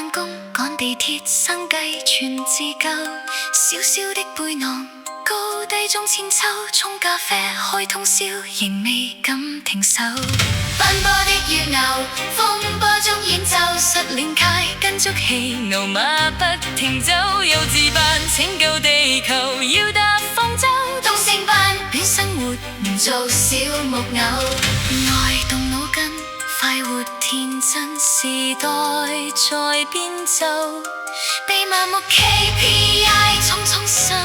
返工趕地鐵，生計全自救。小小的背囊，高低中千秋。沖咖啡開通宵，仍未敢停手。奔波的乳牛，風波中演奏。率領啁跟足氣，牛馬不停走。幼稚班拯救地球，要搭方舟。東星班戀生活，唔做小木偶。愛動腦筋，快活天真，時代在變奏。被麻木 KPI 匆匆生